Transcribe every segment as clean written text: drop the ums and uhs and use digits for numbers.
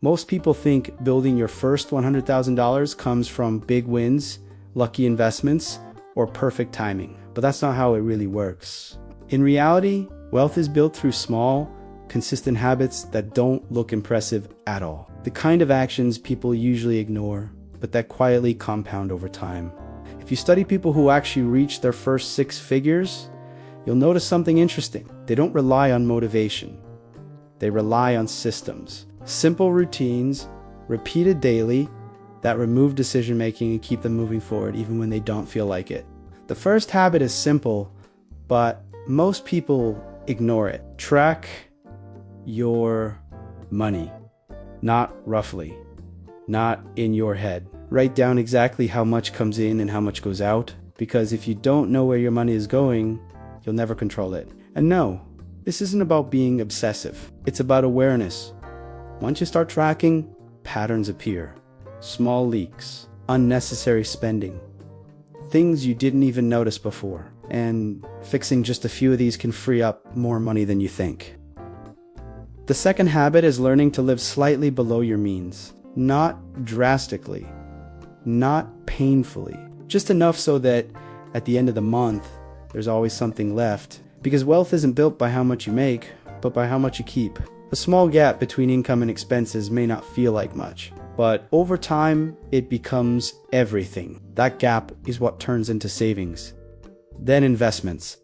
Most people think building your first $100,000 comes from big wins, lucky investments, or perfect timing. But that's not how it really works. In reality, wealth is built through small, consistent habits that don't look impressive at all. The kind of actions people usually ignore, but that quietly compound over time. If you study people who actually reach their first six figures, you'll notice something interesting. They don't rely on motivation. They rely on systems. Simple routines, repeated daily, that remove decision-making and keep them moving forward even when they don't feel like it. The first habit is simple, but most people ignore it. Track your money, not roughly, not in your head. Write down exactly how much comes in and how much goes out, because if you don't know where your money is going, you'll never control it. And no, this isn't about being obsessive. It's about awareness. Once you start tracking, patterns appear. Small leaks, unnecessary spending, things you didn't even notice before. And fixing just a few of these can free up more money than you think. The second habit is learning to live slightly below your means. Not drastically, not painfully, just enough so that at the end of the month, there's always something left. Because wealth isn't built by how much you make, but by how much you keep. A small gap between income and expenses may not feel like much, but over time, it becomes everything. That gap is what turns into savings, then investments,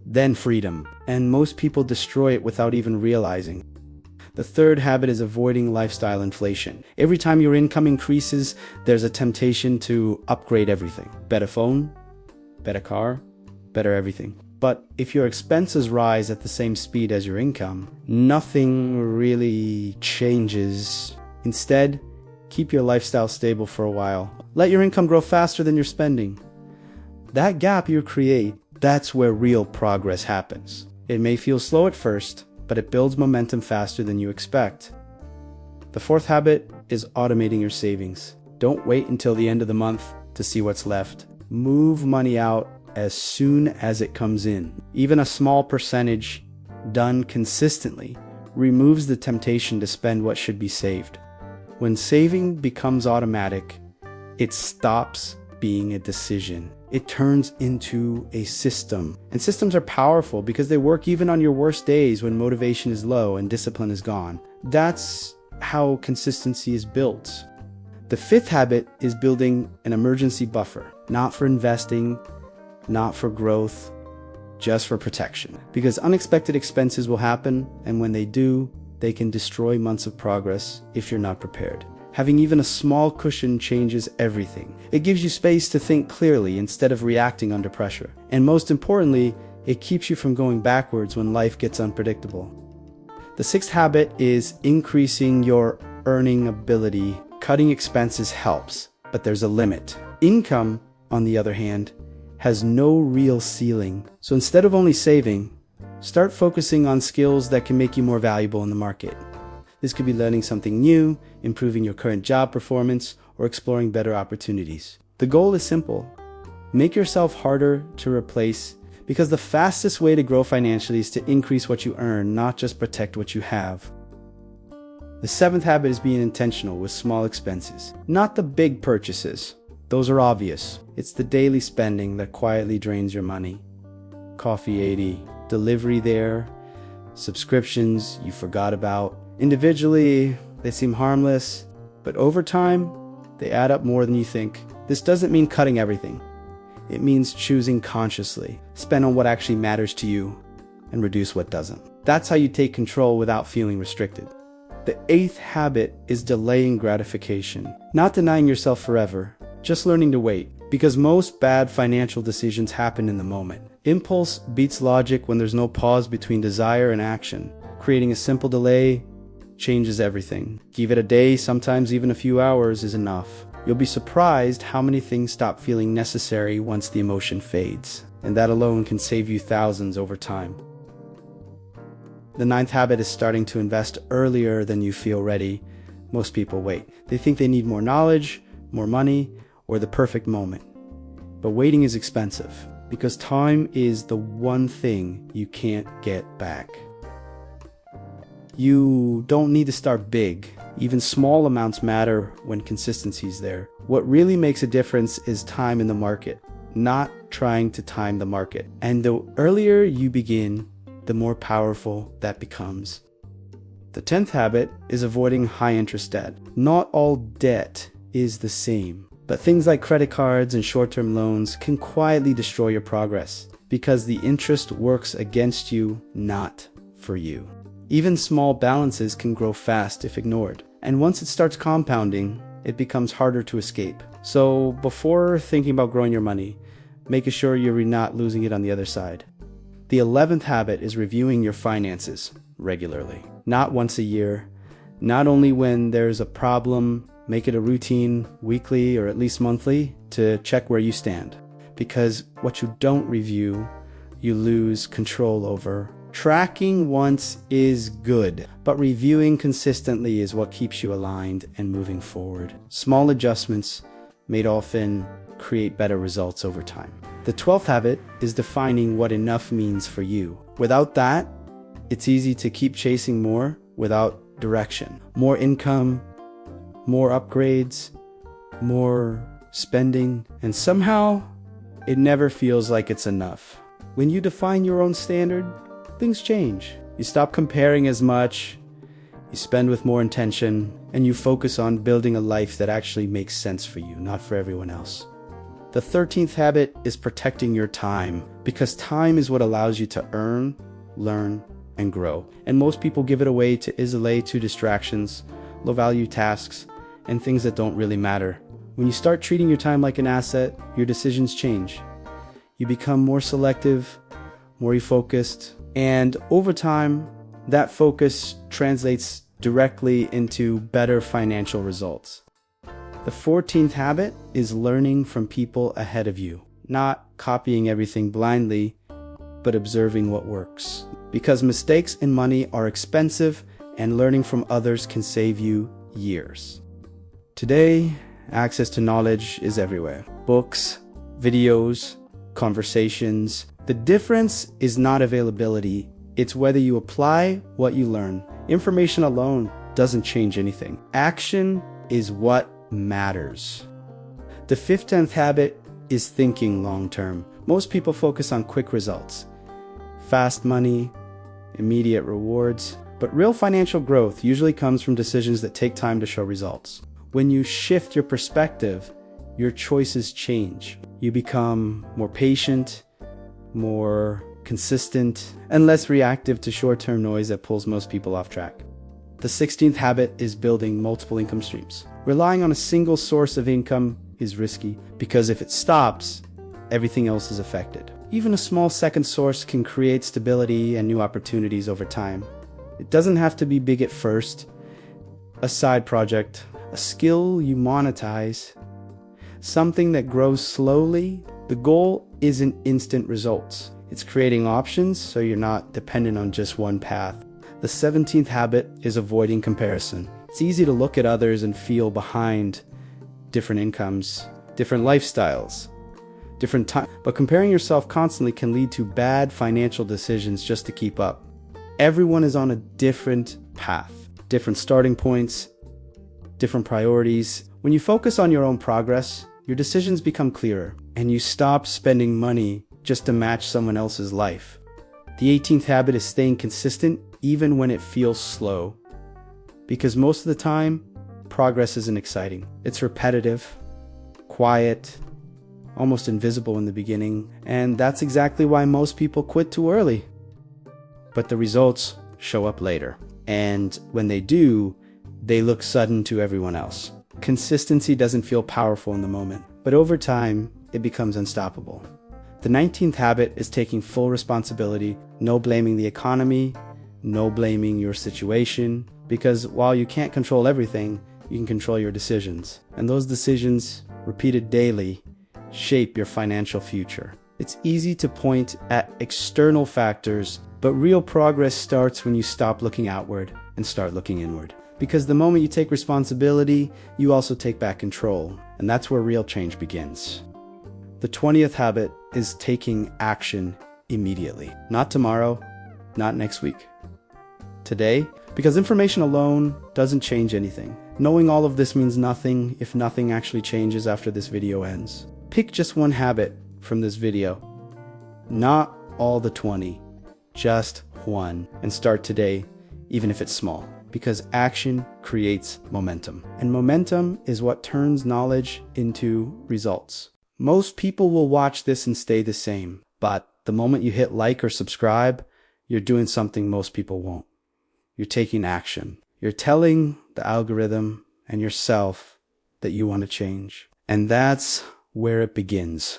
then freedom, and most people destroy it without even realizing. The third habit is avoiding lifestyle inflation. Every time your income increases, there's a temptation to upgrade everything. Better phone, better car, better everything. But if your expenses rise at the same speed as your income, nothing really changes. Instead, keep your lifestyle stable for a while. Let your income grow faster than your spending. That gap you create, that's where real progress happens. It may feel slow at first, but it builds momentum faster than you expect. The fourth habit is automating your savings. Don't wait until the end of the month to see what's left. Move money out as soon as it comes in. Even a small percentage done consistently removes the temptation to spend what should be saved. When saving becomes automatic, it stops being a decision. It turns into a system. And systems are powerful because they work even on your worst days when motivation is low and discipline is gone. That's how consistency is built. The fifth habit is building an emergency buffer, not for investing, not for growth, just for protection. Because unexpected expenses will happen, and when they do, they can destroy months of progress if you're not prepared. Having even a small cushion changes everything. It gives you space to think clearly instead of reacting under pressure. And most importantly, it keeps you from going backwards when life gets unpredictable. The sixth habit is increasing your earning ability. Cutting expenses helps, but there's a limit. Income, on the other hand, has no real ceiling. So instead of only saving, start focusing on skills that can make you more valuable in the market. This could be learning something new, improving your current job performance, or exploring better opportunities. The goal is simple. Make yourself harder to replace, because the fastest way to grow financially is to increase what you earn, not just protect what you have. The seventh habit is being intentional with small expenses, not the big purchases. Those are obvious. It's the daily spending that quietly drains your money. Coffee 80, delivery there, subscriptions you forgot about. Individually, they seem harmless, but over time, they add up more than you think. This doesn't mean cutting everything. It means choosing consciously. Spend on what actually matters to you and reduce what doesn't. That's how you take control without feeling restricted. The eighth habit is delaying gratification. Not denying yourself forever, just learning to wait, because most bad financial decisions happen in the moment. Impulse beats logic when there's no pause between desire and action. Creating a simple delay changes everything. Give it a day, sometimes even a few hours is enough. You'll be surprised how many things stop feeling necessary once the emotion fades, and that alone can save you thousands over time. The ninth habit is starting to invest earlier than you feel ready. Most people wait. They think they need more knowledge, more money, or the perfect moment. But waiting is expensive, because time is the one thing you can't get back. You don't need to start big. Even small amounts matter when consistency is there. What really makes a difference is time in the market, not trying to time the market. And the earlier you begin, the more powerful that becomes. The 10th habit is avoiding high interest debt. Not all debt is the same, but things like credit cards and short-term loans can quietly destroy your progress because the interest works against you, not for you. Even small balances can grow fast if ignored. And once it starts compounding, it becomes harder to escape. So before thinking about growing your money, make sure you're not losing it on the other side. The 11th habit is reviewing your finances regularly. Not once a year, not only when there's a problem. Make it a routine, weekly or at least monthly, to check where you stand. Because what you don't review, you lose control over. Tracking once is good, but reviewing consistently is what keeps you aligned and moving forward. Small adjustments may often create better results over time. The 12th habit is defining what enough means for you. Without that, it's easy to keep chasing more without direction. More income, more upgrades, more spending, and somehow it never feels like it's enough. When you define your own standard, things change. You stop comparing as much, you spend with more intention, and you focus on building a life that actually makes sense for you, not for everyone else. The 13th habit is protecting your time, because time is what allows you to earn, learn, and grow. And most people give it away to distractions, low-value tasks, and things that don't really matter. When you start treating your time like an asset, your decisions change. You become more selective, more focused, and over time, that focus translates directly into better financial results. The 14th habit is learning from people ahead of you, not copying everything blindly, but observing what works. Because mistakes in money are expensive and learning from others can save you years. Today, access to knowledge is everywhere. Books, videos, conversations. The difference is not availability, it's whether you apply what you learn. Information alone doesn't change anything. Action is what matters. The 15th habit is thinking long term. Most people focus on quick results, fast money, immediate rewards, but real financial growth usually comes from decisions that take time to show results. When you shift your perspective, your choices change. You become more patient, more consistent, and less reactive to short-term noise that pulls most people off track. The 16th habit is building multiple income streams. Relying on a single source of income is risky because if it stops, everything else is affected. Even a small second source can create stability and new opportunities over time. It doesn't have to be big at first. A side project, a skill you monetize, something that grows slowly. The goal isn't instant results. It's creating options so you're not dependent on just one path. The 17th habit is avoiding comparison. It's easy to look at others and feel behind. Different incomes, different lifestyles, different time. But comparing yourself constantly can lead to bad financial decisions just to keep up. Everyone is on a different path, different starting points, different priorities. When you focus on your own progress, your decisions become clearer and you stop spending money just to match someone else's life. The 18th habit is staying consistent even when it feels slow. Because most of the time, progress isn't exciting. It's repetitive, quiet, almost invisible in the beginning, and that's exactly why most people quit too early. But the results show up later, and when they do, they look sudden to everyone else. Consistency doesn't feel powerful in the moment, but over time, it becomes unstoppable. The 19th habit is taking full responsibility, no blaming the economy, no blaming your situation, because while you can't control everything, you can control your decisions. And those decisions, repeated daily, shape your financial future. It's easy to point at external factors, but real progress starts when you stop looking outward and start looking inward. Because the moment you take responsibility, you also take back control. And that's where real change begins. The 20th habit is taking action immediately. Not tomorrow, not next week. Today, Because information alone doesn't change anything. Knowing all of this means nothing if nothing actually changes after this video ends. Pick just one habit from this video. Not all the 20, just one. And start today, even if it's small. Because action creates momentum. And momentum is what turns knowledge into results. Most people will watch this and stay the same. But the moment you hit like or subscribe, you're doing something most people won't. You're taking action. You're telling the algorithm and yourself that you want to change. And that's where it begins.